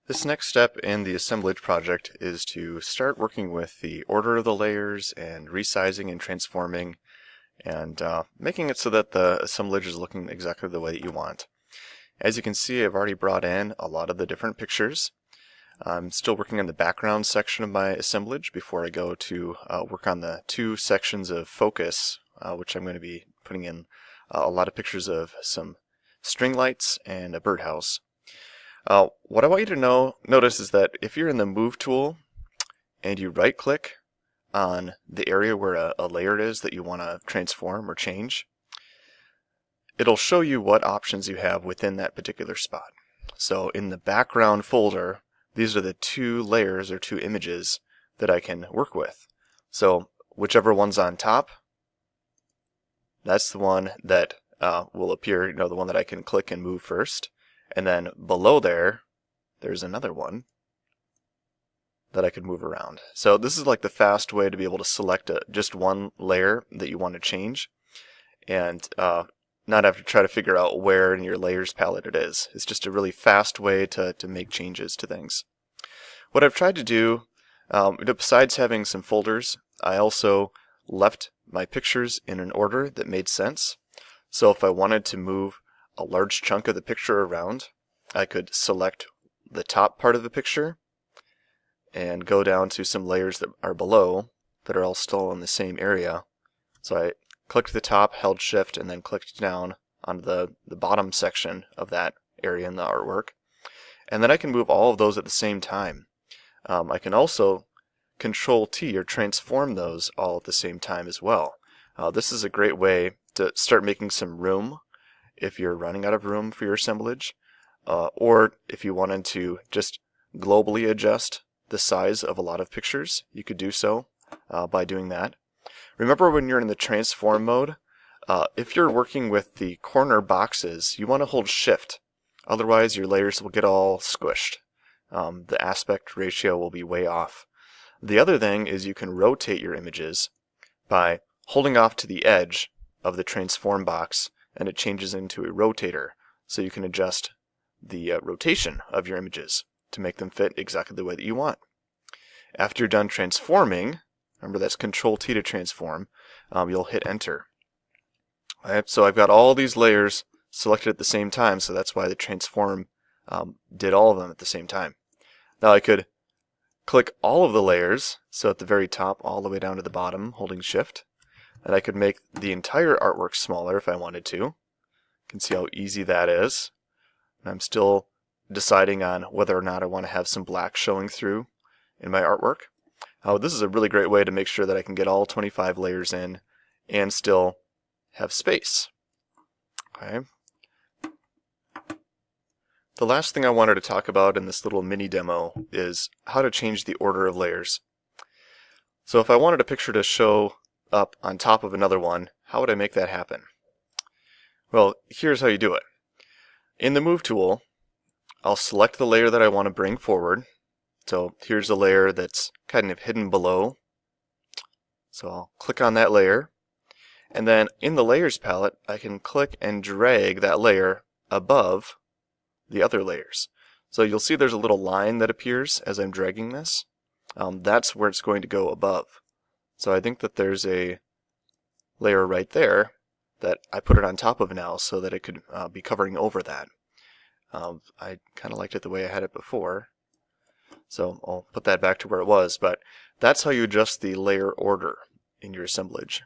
This next step in the assemblage project is to start working with the order of the layers and resizing and transforming and making it so that the assemblage is looking exactly the way that you want. As you can see, I've already brought in a lot of the different pictures. I'm still working on the background section of my assemblage before I go to work on the two sections of focus, which I'm going to be putting in a lot of pictures of some string lights and a birdhouse. What I want you to notice is that if you're in the Move tool and you right click on the area where a layer is that you want to transform or change, it'll show you what options you have within that particular spot. So in the background folder, these are the two layers or two images that I can work with. So whichever one's on top, that's the one that will appear, the one that I can click and move first. And then below there's another one that I could move around. So this is like the fast way to be able to select just one layer that you want to change and not have to try to figure out where in your layers palette it is. It's just a really fast way to make changes to things. What I've tried to do, besides having some folders, I also left my pictures in an order that made sense. So if I wanted to move a large chunk of the picture around, I could select the top part of the picture and go down to some layers that are below that are all still in the same area. So I clicked the top, held shift, and then clicked down on the bottom section of that area in the artwork. And then I can move all of those at the same time. I can also Control T or transform those all at the same time as well. This is a great way to start making some room if you're running out of room for your assemblage, or if you wanted to just globally adjust the size of a lot of pictures, you could do so by doing that. Remember, when you're in the transform mode, if you're working with the corner boxes, you want to hold shift. Otherwise your layers will get all squished. The aspect ratio will be way off. The other thing is you can rotate your images by holding off to the edge of the transform box, and it changes into a rotator. So you can adjust the rotation of your images to make them fit exactly the way that you want. After you're done transforming, remember that's Control T to transform, you'll hit enter. Alright, so I've got all these layers selected at the same time, so that's why the transform did all of them at the same time. Now I could click all of the layers, so at the very top all the way down to the bottom, holding shift, and I could make the entire artwork smaller if I wanted to. You can see how easy that is. And I'm still deciding on whether or not I want to have some black showing through in my artwork. This is a really great way to make sure that I can get all 25 layers in and still have space. Okay. The last thing I wanted to talk about in this little mini demo is how to change the order of layers. So if I wanted a picture to show up on top of another one, how would I make that happen? Well, here's how you do it. In the Move tool, I'll select the layer that I want to bring forward. So here's a layer that's kind of hidden below. So I'll click on that layer. And then in the Layers palette, I can click and drag that layer above the other layers. So you'll see there's a little line that appears as I'm dragging this. That's where it's going to go above. So I think that there's a layer right there that I put it on top of now so that it could be covering over that. I kind of liked it the way I had it before, so I'll put that back to where it was, but that's how you adjust the layer order in your assemblage.